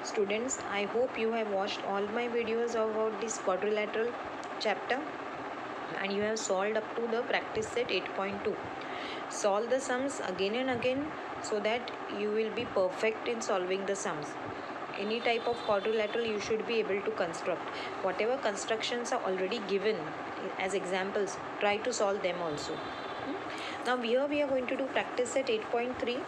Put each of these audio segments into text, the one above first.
Students, I hope you have watched all my videos about this quadrilateral chapter and you have solved up to the practice set 8.2. Solve the sums again and again so that you will be perfect in solving the sums. Any type of quadrilateral you should be able to construct. Whatever constructions are already given as examples, try to solve them also. Now here we are going to do practice set 8.3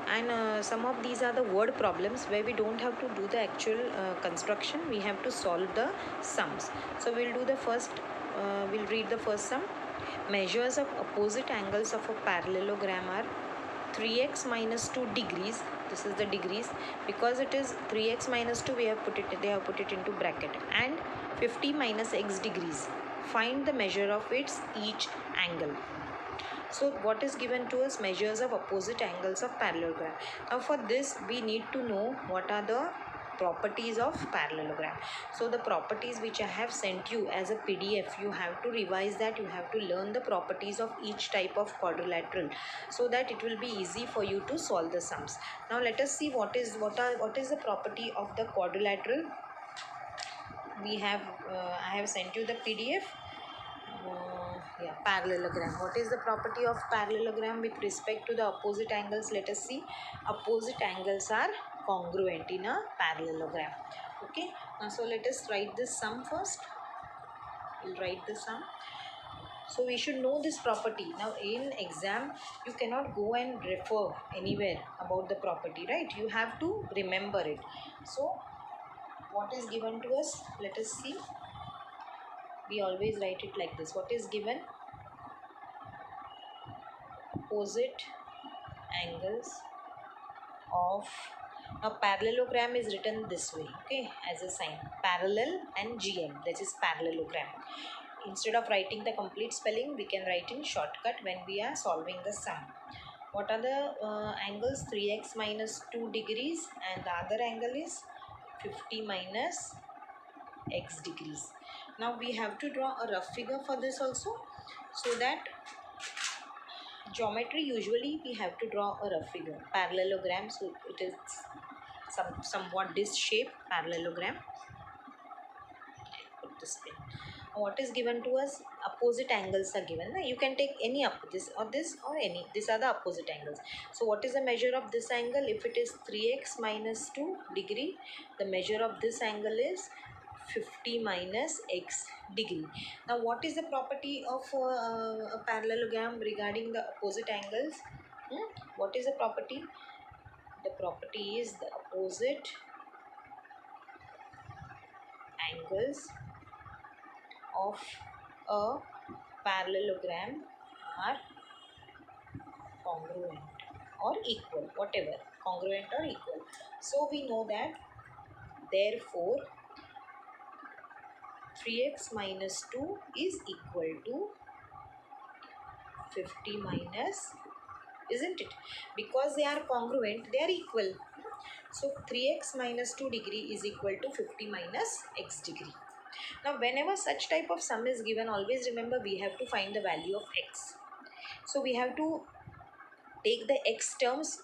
and some of these are the word problems where we don't have to do the actual construction, we have to solve the sums. So we'll do the first, we'll read the first sum. Measures of opposite angles of a parallelogram are 3x minus 2 degrees. This is the degrees because it is 3x minus 2, we have put it, they have put it into bracket, and 50 minus x degrees. Find the measure of its each angle. So what is given to us? Measures of opposite angles of parallelogram. Now for this we need to know what are the properties of parallelogram. So the properties which I have sent you as a PDF, you have to revise that, you have to learn the properties of each type of quadrilateral so that it will be easy for you to solve the sums. Now let us see what is the property of the quadrilateral. We have I have sent you the PDF. Parallelogram. What is the property of parallelogram with respect to the opposite angles? Let us see. Opposite angles are congruent in a parallelogram. Okay. So let us write this sum first. We'll write the sum. So we should know this property. Now in exam, you cannot go and refer anywhere about the property, right? You have to remember it. So what is given to us? Let us see. We always write it like this. What is given? Opposite angles of a parallelogram is written this way, okay, as a sign parallel and GM, that is parallelogram. Instead of writing the complete spelling, we can write in shortcut when we are solving the sum. What are the angles? 3x minus 2 degrees and the other angle is 50 minus x degrees. Now we have to draw a rough figure for this also, so that geometry usually we have to draw a rough figure. Parallelogram, so it is somewhat this shape, parallelogram. Put this pin. What is given to us? Opposite angles are given. You can take any up, this or this or any. These are the opposite angles. So what is the measure of this angle? If it is 3x minus 2 degree, the measure of this angle is 50 minus x degree. Now what is the property of a parallelogram regarding the opposite angles? What is the property? The property is the opposite angles of a parallelogram are congruent or equal, whatever, congruent or equal. So we know that therefore 3x minus 2 is equal to 50 minus, isn't it? Because they are congruent, they are equal. So 3x minus 2 degree is equal to 50 minus x degree. Now whenever such type of sum is given, always remember we have to find the value of x. So we have to take the x terms,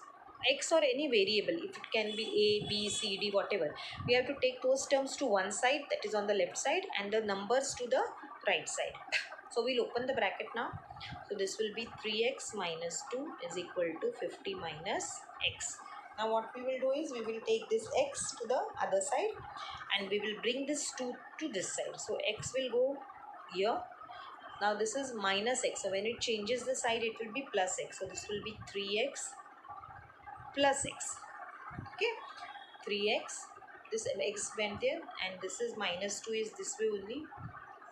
x or any variable, if it can be a, b, c, d, whatever. We have to take those terms to one side, that is on the left side, and the numbers to the right side. So we'll open the bracket now. So this will be 3x minus 2 is equal to 50 minus x. Now what we will do is we will take this x to the other side and we will bring this 2 to this side. So x will go here. Now this is minus x. So when it changes the side, it will be plus x. So this will be 3x plus x. Okay. 3x. This x went there and this is minus 2 is this way only,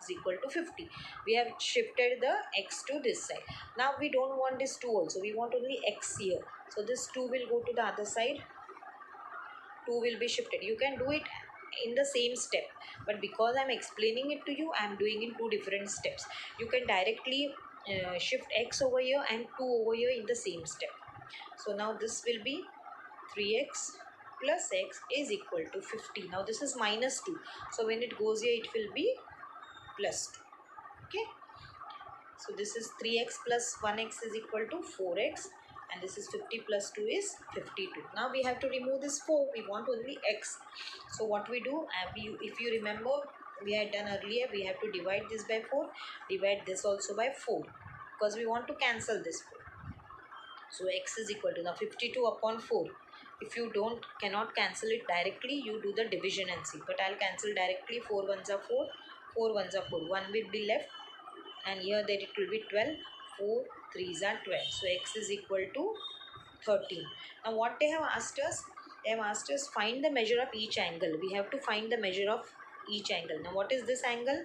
is equal to 50. We have shifted the x to this side. Now we don't want this 2 also. We want only x here. So this 2 will go to the other side. 2 will be shifted. You can do it in the same step, but because I'm explaining it to you, I'm doing in 2 different steps. You can directly shift x over here and 2 over here in the same step. So now this will be 3x plus x is equal to 50. Now this is minus 2. So when it goes here, it will be plus 2. Okay. So this is 3x plus 1x is equal to 4x. and this is 50 plus 2 is 52. Now we have to remove this 4. We want only x. So what we do, if you remember, we had done earlier, we have to divide this by 4, divide this also by 4, because we want to cancel this 4. So x is equal to, now 52 upon 4. If you cannot cancel it directly, you do the division and see. But I'll cancel directly. 4 ones are 4, 4 ones are 4. 1 will be left, and here that it will be 12. 4 3s are 12. So x is equal to 13. Now what they have asked us? They have asked us find the measure of each angle. We have to find the measure of each angle. Now what is this angle?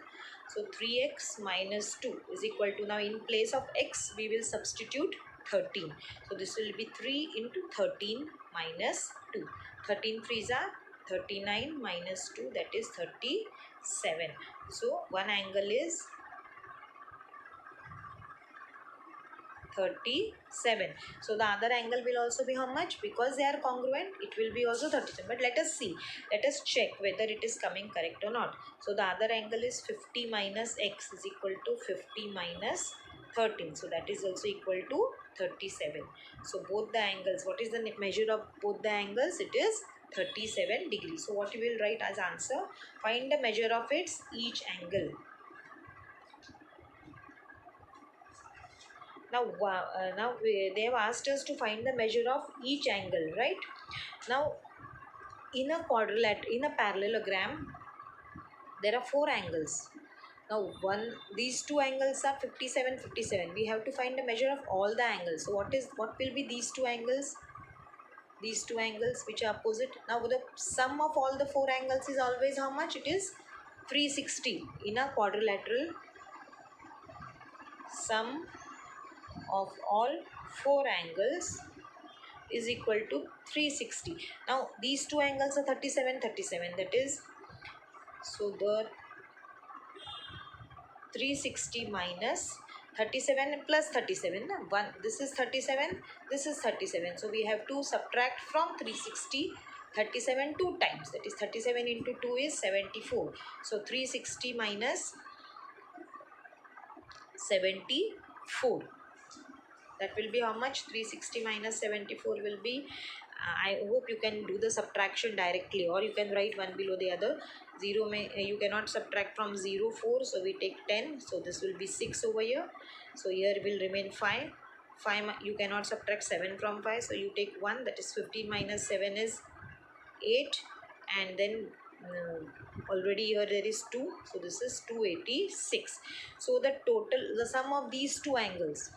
So 3x minus 2 is equal to, now in place of x we will substitute 13. So this will be 3 into 13 minus 2. 13 3s are 39 minus 2, that is 37. So one angle is 37. So the other angle will also be how much? Because they are congruent, it will be also 37. But let us see, let us check whether it is coming correct or not. So the other angle is 50 minus x is equal to 50 minus 13. So that is also equal to 37. So both the angles, what is the measure of both the angles? It is 37 degrees. So what you will write as answer? Find the measure of its each angle. Now they have asked us to find the measure of each angle, right? Now in a parallelogram, there are 4 angles. Now these two angles are 57, 57. We have to find the measure of all the angles. So what will be these two angles? These two angles which are opposite. Now the sum of all the 4 angles is always how much? It is 360. In a quadrilateral, sum of all 4 angles is equal to 360. Now these two angles are 37, 37. That is, so the 360 minus 37 plus 37. This is 37, this is 37. So we have to subtract from 360 37 2 times. That is 37 into 2 is 74. So 360 minus 74. That will be how much? 360 minus 74 will be, I hope you can do the subtraction directly, or you can write one below the other. 0 you cannot subtract from 0 4, so we take 10. So this will be 6 over here. So here will remain 5. 5 you cannot subtract 7 from 5, so you take 1. That is 15 minus 7 is 8, and then already here there is 2. So this is 286. So the sum of these two angles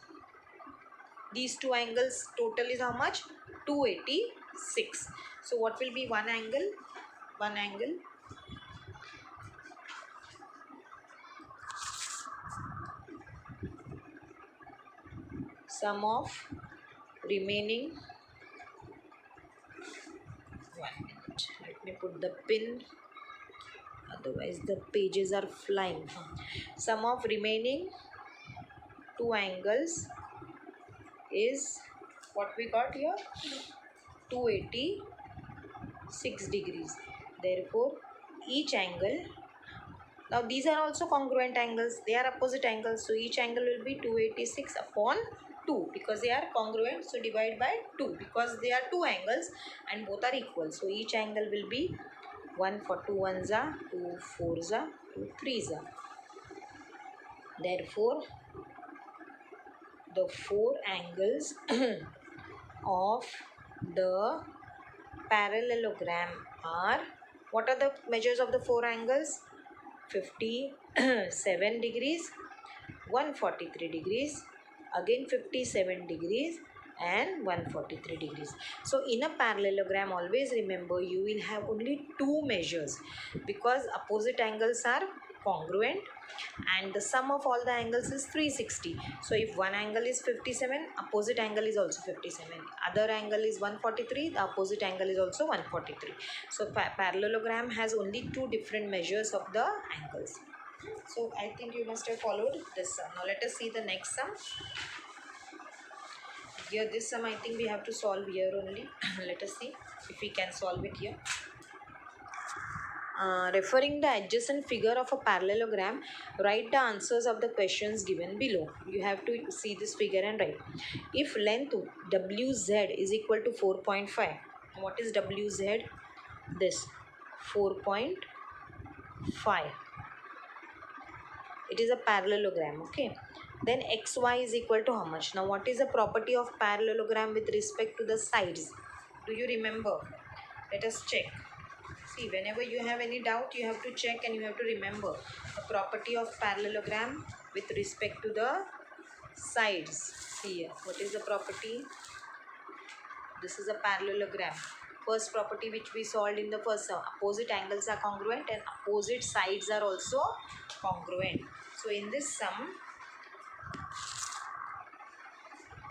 total is how much? 286. So what will be one angle? Sum of remaining, 1 minute, let me put the pin, otherwise the pages are flying. Sum of remaining two angles is what we got here, 286 degrees. Therefore each angle, now these are also congruent angles, they are opposite angles, so each angle will be 286 upon 2, because they are congruent. So divide by 2, because they are two angles and both are equal. So each angle will be 1 for 2 ones are 2 4s are 2 3s are. Therefore the 4 angles of the parallelogram are, what are the measures of the 4 angles? 57 degrees, 143 degrees, again 57 degrees, and 143 degrees. So in a parallelogram, always remember you will have only 2 measures, because opposite angles are congruent and the sum of all the angles is 360. So if one angle is 57, opposite angle is also 57. Other angle is 143, the opposite angle is also 143. So parallelogram has only 2 different measures of the angles. So I think you must have followed this sum. Now let us see the next sum. Here this sum I think we have to solve here only. Let us see if we can solve it here. referring the adjacent figure of a parallelogram, write the answers of the questions given below. You have to see this figure and write. If length WZ is equal to 4.5, what is WZ? This 4.5. It is a parallelogram, okay? Then xy is equal to how much? Now what is the property of parallelogram with respect to the sides? Do you remember? Let us check. See, whenever you have any doubt, you have to check and you have to remember the property of parallelogram with respect to the sides. Here, what is the property? This is a parallelogram. First property which we solved in the first sum, opposite angles are congruent and opposite sides are also congruent. So in this sum,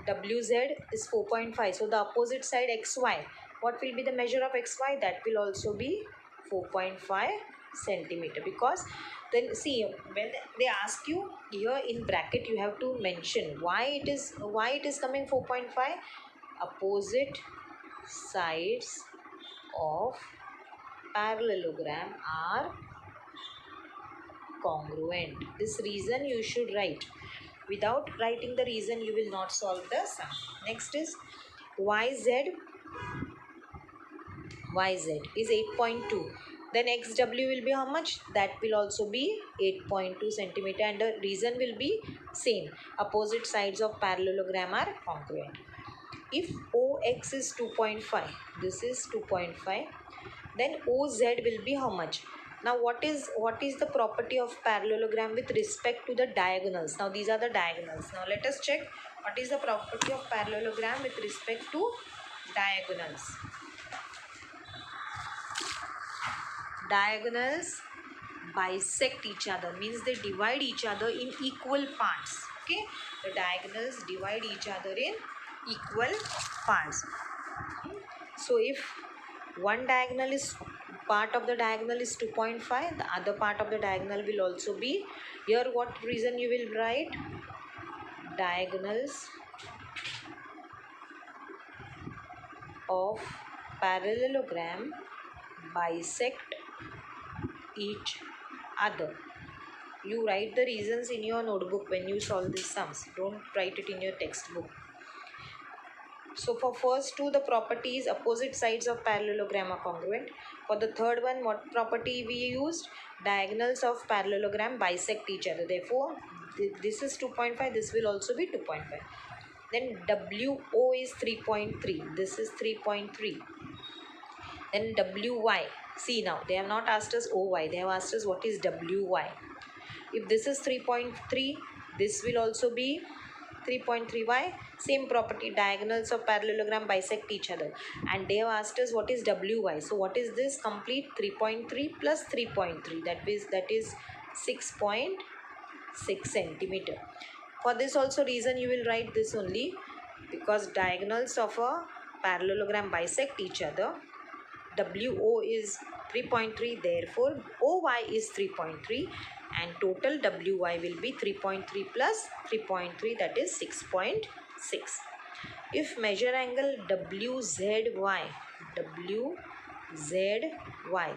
WZ is 4.5. So the opposite side XY, what will be the measure of XY? That will also be 4.5 centimeter, because then see, when they ask you here in bracket, you have to mention why it is coming 4.5. Opposite sides of parallelogram are congruent. This reason you should write. Without writing the reason, you will not solve the sum. Next is YZ is 8.2. Then XW will be how much? That will also be 8.2 centimeter, and the reason will be same. Opposite sides of parallelogram are congruent. If OX is 2.5, this is 2.5, then OZ will be how much? Now what is the property of parallelogram with respect to the diagonals? Now these are the diagonals. Now let us check what is the property of parallelogram with respect to diagonals. Diagonals bisect each other, means they divide each other in equal parts. Okay, the diagonals divide each other in equal parts. So if one diagonal is part of the diagonal is 2.5, the other part of the diagonal will also be here. What reason you will write? Diagonals of parallelogram bisect each other. You write the reasons in your notebook when you solve these sums. Don't write it in your textbook. So for first two, the property is opposite sides of parallelogram are congruent. For the third one, what property we used? Diagonals of parallelogram bisect each other. Therefore, this is 2.5. This will also be 2.5. Then WO is 3.3. This is 3.3. Then WY. See now, they have not asked us OY. They have asked us what is WY. If this is 3.3, this will also be 3.3y. Same property, diagonals of parallelogram bisect each other. And they have asked us what is WY. So what is this? Complete 3.3 plus 3.3. That is 6.6 centimeter. For this also reason you will write this only, because diagonals of a parallelogram bisect each other. WO is 3.3, therefore OY is 3.3, and total WY will be 3.3 plus 3.3, that is 6.6. If measure angle WZY,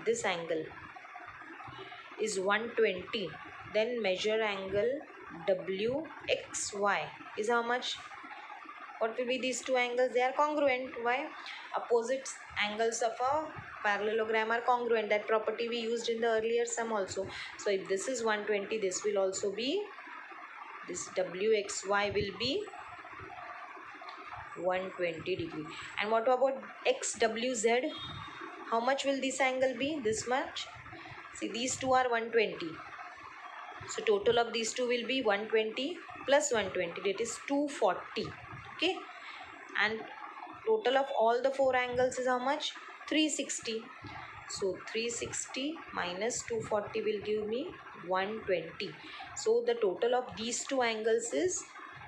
this angle is 120, then measure angle WXY is how much? What will be these two angles? They are congruent. Why? Opposite angles of a parallelogram are congruent. That property we used in the earlier sum also. So if this is 120, this will also be, this WXY will be 120 degree. And what about XWZ? How much will this angle be? This much. See, these two are 120. So total of these two will be 120 plus 120, that is 240. Okay, and total of all the four angles is how much? 360. So 360 minus 240 will give me 120. So the total of these two angles is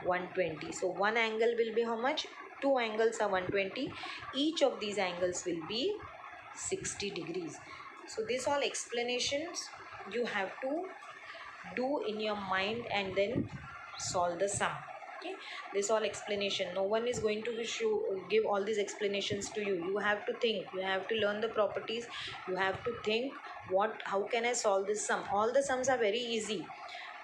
120. So one angle will be how much? Two angles are 120. Each of these angles will be 60 degrees. So these all explanations you have to do in your mind and then solve the sum. Okay, this all explanation, no one is going to give all these explanations to you. You have to think, you have to learn the properties, you have to think how can I solve this sum. All the sums are very easy,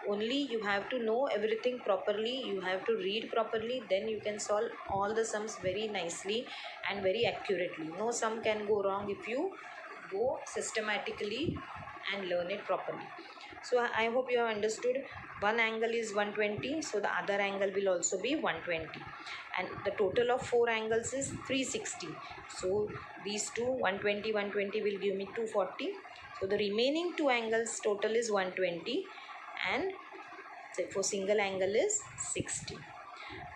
only you have to know everything properly, you have to read properly, then you can solve all the sums very nicely and very accurately. No sum can go wrong if you go systematically and learn it properly. So I hope you have understood. One angle is 120, so the other angle will also be 120, and the total of four angles is 360. So these two, 120 120 will give me 240. So the remaining two angles total is 120, and for single angle is 60.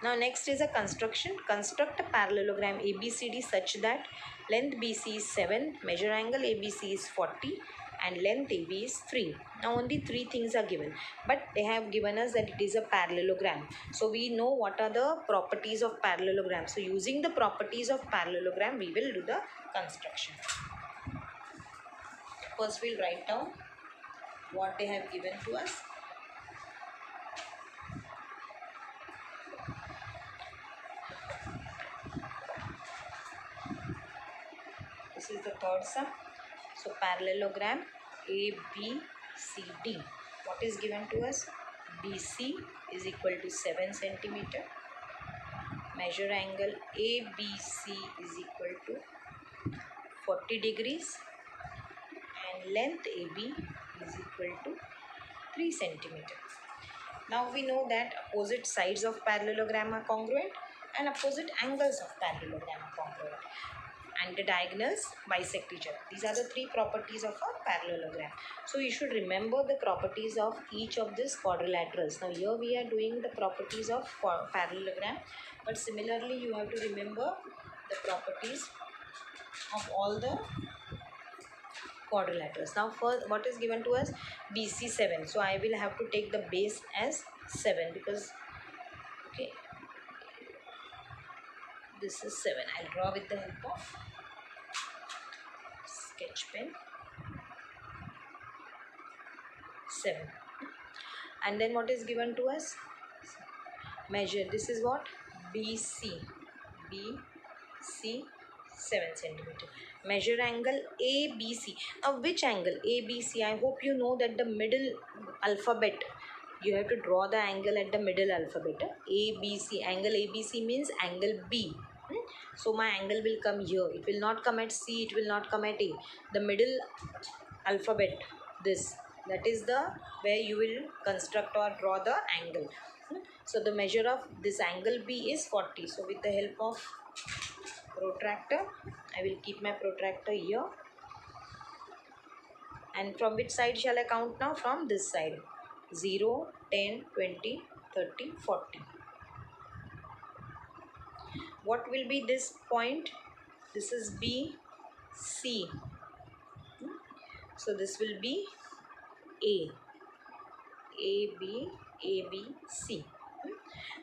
Now next is a construction. Construct a parallelogram ABCD such that length BC is 7, measure angle ABC is 40, and length AB is 3. Now only three things are given, but they have given us that it is a parallelogram. So we know what are the properties of parallelogram. So using the properties of parallelogram, we will do the construction. First we'll write down what they have given to us. This is the third sum. So parallelogram ABCD. What is given to us? BC is equal to 7 centimeter. Measure angle ABC is equal to 40 degrees. And length AB is equal to 3 centimeter. Now we know that opposite sides of parallelogram are congruent and opposite angles of parallelogram are congruent, and the diagonals bisect each other. These are the three properties of a parallelogram. So you should remember the properties of each of these quadrilaterals. Now here we are doing the properties of parallelogram, but similarly you have to remember the properties of all the quadrilaterals. Now first, what is given to us? BC 7. So I will have to take the base as 7 because, okay, this is 7. I'll draw with the help of sketch pen. 7. And then what is given to us? Measure. This is what? BC. BC 7 centimeter. Measure angle ABC. Now which angle? ABC. I hope you know that the middle alphabet, you have to draw the angle at the middle alphabet. ABC. Angle ABC means angle B. So my angle will come here. It will not come at C. It will not come at A. The middle alphabet, this, that is the where you will construct or draw the angle. So the measure of this angle B is 40. So with the help of protractor, I will keep my protractor here. And from which side shall I count now? From this side. 0, 10, 20, 30, 40. What will be this point? This is B, C. So this will be A. A, B, A, B, C.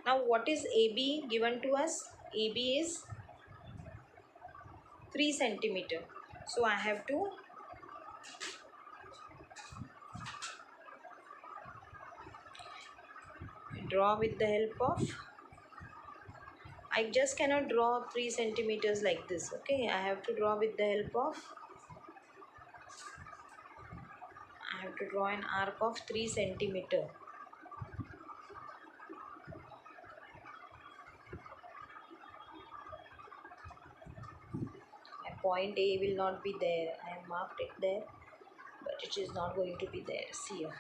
Now what is AB given to us? AB is 3 centimeter. So I have to draw with the help of, I just cannot draw 3 centimeters like this. Okay, I have to draw with the help of, I have to draw an arc of 3 centimeter. My point A will not be there. I have marked it there, but it is not going to be there. See here.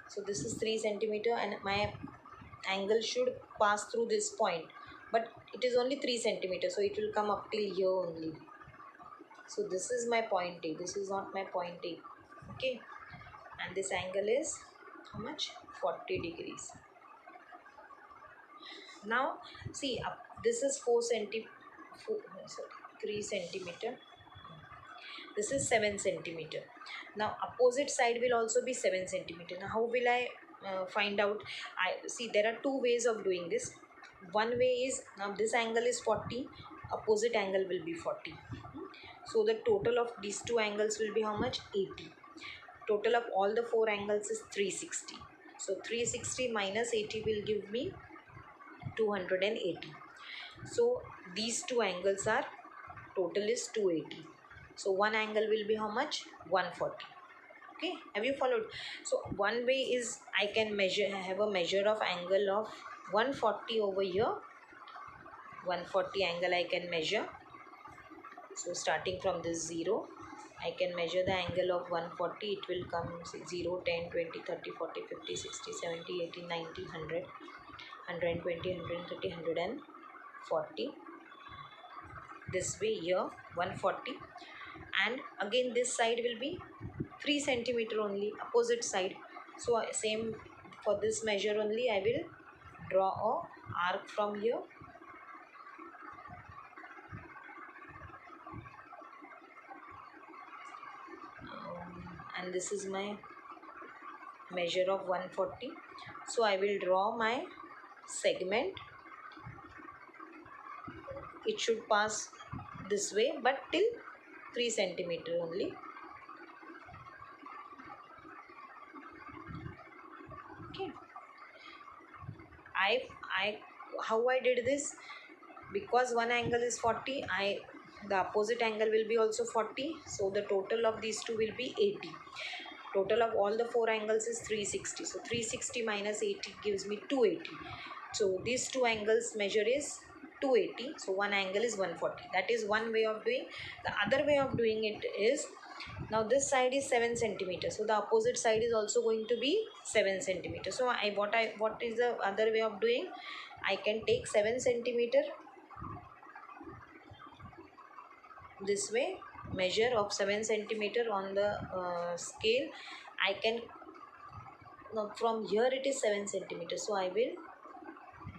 So this is 3 centimeter and my angle should pass through this point, but it is only 3 centimeter, so it will come up till here only. So this is my point A. This is not my point A. Okay, and this angle is how much? 40 degrees. Now see, this is 3 centimeter. This is 7 centimeter. Now opposite side will also be 7 centimeter. Now how will I find out? I see there are two ways of doing this. One way is, now this angle is 40, opposite angle will be 40. So the total of these two angles will be how much? 80. Total of all the four angles is 360. So 360 minus 80 will give me 280. So these two angles are, total is 280. So one angle will be how much? 140. Okay, have you followed? So one way is I can measure, have a measure of angle of 140 over here. 140 angle I can measure. So starting from this 0, I can measure the angle of 140. It will come 0, 10, 20, 30, 40, 50, 60, 70, 80, 90, 100, 120, 130, 140. This way here 140, and again this side will be 3 centimeter only, opposite side. So same for this measure only, I will draw a arc from here. And this is my measure of 140. So I will draw my segment. It should pass this way, but till 3 centimeter only. Okay. I how I did this, because one angle is 40, the opposite angle will be also 40. So the total of these two will be 80. Total of all the 4 angles is 360. So 360 minus 80 gives me 280. So these two angles measure is 280. So one angle is 140. That is one way of doing. The other way of doing it is, now this side is 7 centimeters. So the opposite side is also going to be 7 centimeters. So what is the other way of doing? I can take 7 centimeter this way, measure of 7 centimeter on the scale. I can, now from here it is 7 centimeters. So I will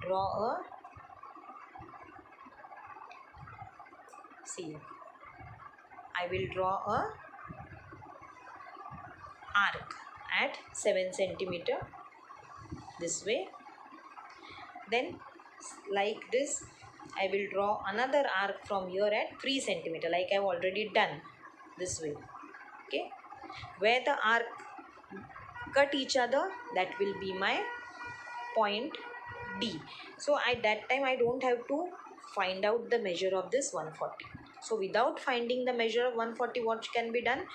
draw a, see, I will draw a arc at 7 centimeter this way. Then like this, I will draw another arc from here at 3 centimeter, like I have already done this way. Okay, where the arc cut each other, that will be my point D. So at that time I don't have to find out the measure of this 140. So without finding the measure of 140, what can be done?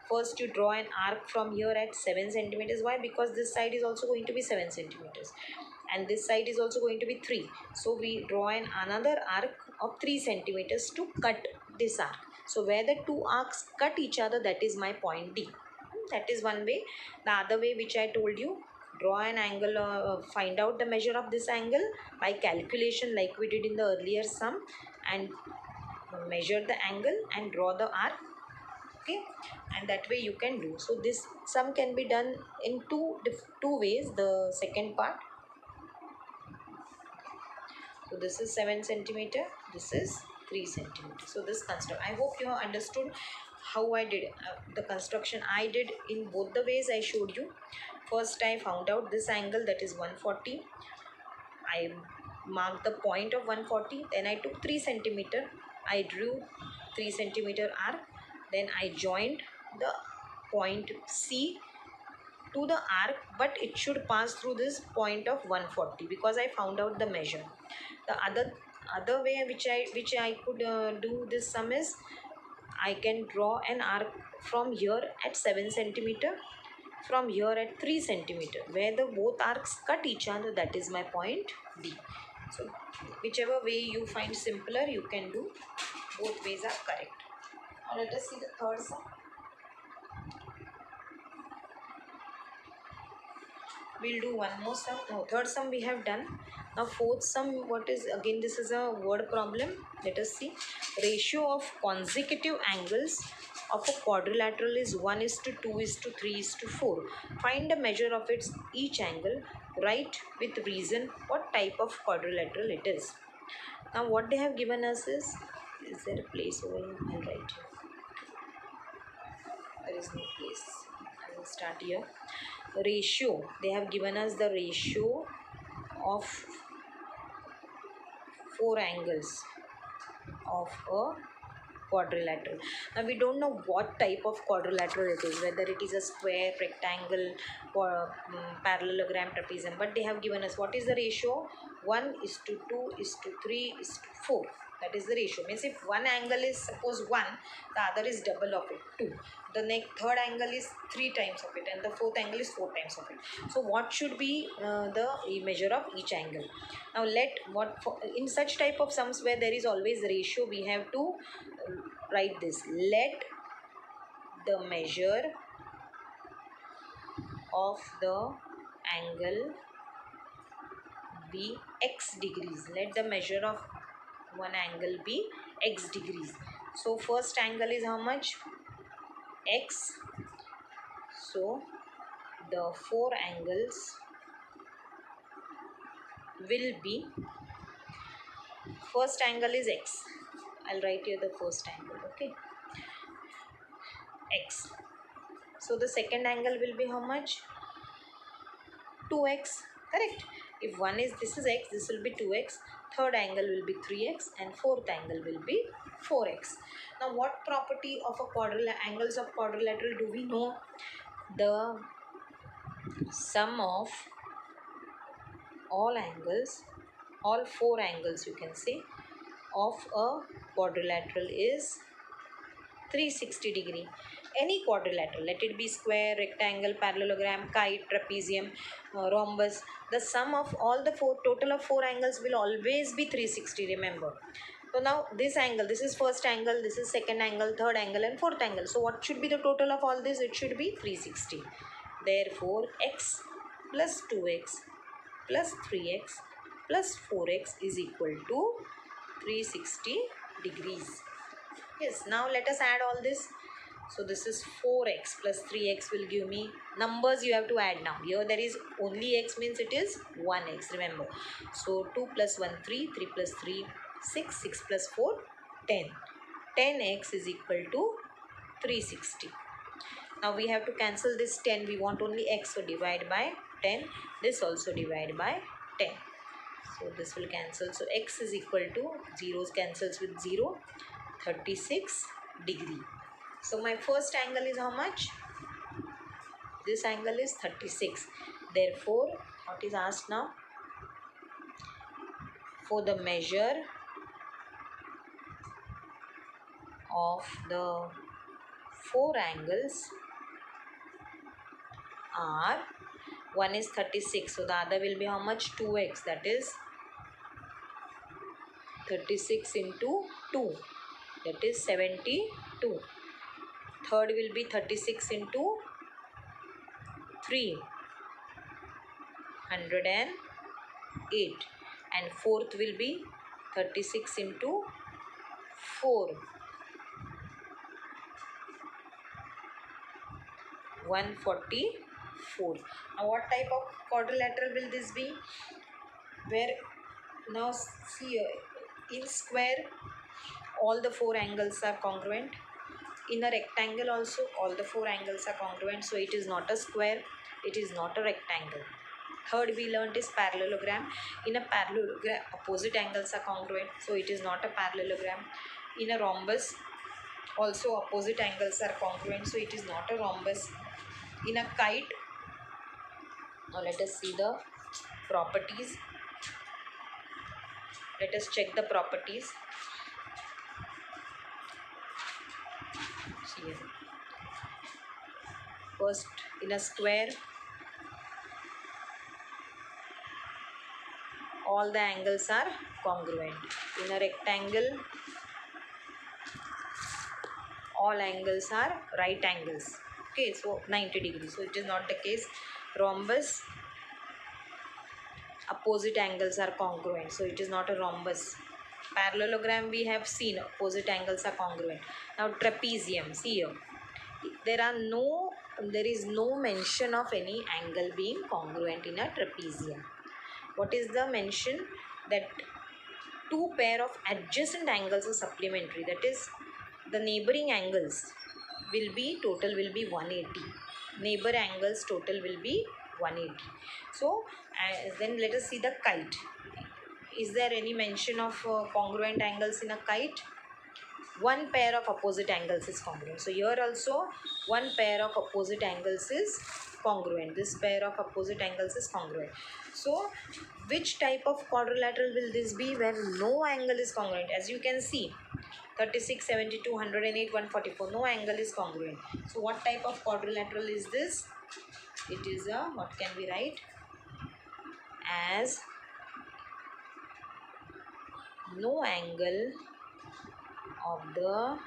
First you draw an arc from here at 7 centimeters. Why? Because this side is also going to be 7 centimeters and this side is also going to be 3. So we draw another arc of 3 centimeters to cut this arc. So where the two arcs cut each other, that is my point D. That is one way. The other way, which I told you, draw an angle, find out the measure of this angle by calculation like we did in the earlier sum, and measure the angle and draw the arc. Okay, and that way you can do. So this sum can be done in two ways. The second part, so this is 7 centimeter, this is 3 centimeter. So this construct, I hope you have understood how I did the construction. I did in both the ways I showed you. First I found out this angle, that is 140. I marked the point of 140. Then I took 3 centimeter. I drew 3 centimeter arc. Then I joined the point C to the arc, but it should pass through this point of 140 because I found out the measure. The other way which I could do this sum is, I can draw an arc from here at 7 centimeter, from here at 3 centimeter, where the both arcs cut each other. That is my point D. So whichever way you find simpler, you can do. Both ways are correct. Now let us see the third sum. We'll do one more sum. No, third sum we have done. Now fourth sum, what is, again this is a word problem. Let us see. Ratio of consecutive angles of a quadrilateral is 1:2:3:4. Find the measure of its each angle. Write with reason what type of quadrilateral it is. Now what they have given us is there a place over here? I'll write here. There is no place. I will start here. Ratio, they have given us the ratio of 4 angles of a quadrilateral. Now we don't know what type of quadrilateral it is, whether it is a square, rectangle, or parallelogram, trapezium, but they have given us what is the ratio. 1:2:3:4. That is the ratio. Means if one angle is suppose 1, the other is double of it, 2. The next third angle is 3 times of it, and the fourth angle is 4 times of it. So what should be the measure of each angle? Now in such type of sums where there is always ratio, we have to write this. Let the measure of the angle be x degrees. Let the measure of one angle be x degrees. So first angle is how much? X. So the 4 angles will be, first angle is x. I'll write here the first angle, okay, x. So the second angle will be how much? 2x, correct? If one is, this is x, this will be 2x, third angle will be 3x, and fourth angle will be 4x. Now what property of angles of quadrilateral do we know? The sum of all angles, all 4 angles you can say, of a quadrilateral is 360 degree. Any quadrilateral, let it be square, rectangle, parallelogram, kite, trapezium, rhombus, the sum of all the total of 4 angles will always be 360, remember. So now this angle, this is first angle, this is second angle, third angle, and fourth angle. So what should be the total of all this? It should be 360. Therefore x plus 2x plus 3x plus 4x is equal to 360 degrees. Yes, now let us add all this. So this is 4x plus 3x will give me, numbers you have to add now. Here there is only x, means it is 1x, remember. So 2 plus 1, 3, 3 plus 3, 6, 6 plus 4, 10. 10x is equal to 360. Now we have to cancel this 10. We want only x, so divide by 10. This also divide by 10. So this will cancel. So x is equal to, zeros cancels with 0, 36 degree. So my first angle is how much? This angle is 36. Therefore, what is asked now? For the measure of the 4 angles are, one is 36, so the other will be how much? 2x, that is 36 into 2, that is 72. Third will be 36 into 3, 108, and fourth will be 36 into 4, 144. Now what type of quadrilateral will this be? Where now see, in square all the 4 angles are congruent. In a rectangle also all the 4 angles are congruent, so it is not a square, it is not a rectangle. Third we learnt is parallelogram. In a parallelogram opposite angles are congruent, so it is not a parallelogram. In a rhombus also opposite angles are congruent, so it is not a rhombus. In a kite, now let us see the properties. Let us check the properties. See here. First, in a square, all the angles are congruent. In a rectangle, all angles are right angles. Okay, so 90 degrees. So it is not the case. Rhombus, opposite angles are congruent, so it is not a rhombus. Parallelogram we have seen, opposite angles are congruent. Now trapezium, see here, there is no mention of any angle being congruent in a trapezium. What is the mention? That 2 pair of adjacent angles are supplementary, that is the neighboring angles total will be 180. Neighbor angles total will be 180. So then let us see the kite. Is there any mention of congruent angles in a kite? one pair of opposite angles is congruent. So here also one pair of opposite angles is congruent. This pair of opposite angles is congruent. So which type of quadrilateral will this be where no angle is congruent? As you can see, 36, 72, 108, 144, no angle is congruent. So what type of quadrilateral is this? It is a, what can we write as no angle of the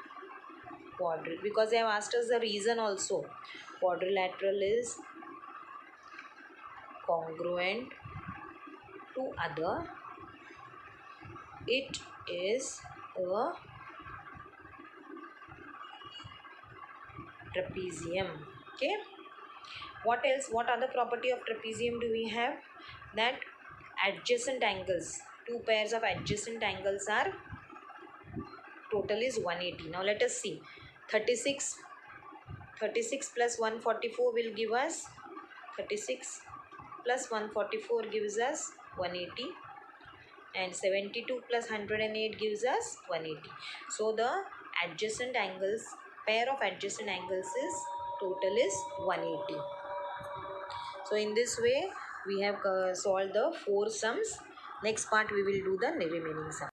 quadrilateral, because they have asked us the reason also. Quadrilateral is congruent to other. It is a trapezium. Okay. What else? What other property of trapezium do we have? That adjacent angles, two pairs of adjacent angles are total is 180. Now let us see. 36 plus 144 will give us 36 plus 144 gives us 180, and 72 plus 108 gives us 180. So the adjacent angles, pair of adjacent angles is total is 180. So in this way we have solved the 4 sums. Next part we will do the remaining sum.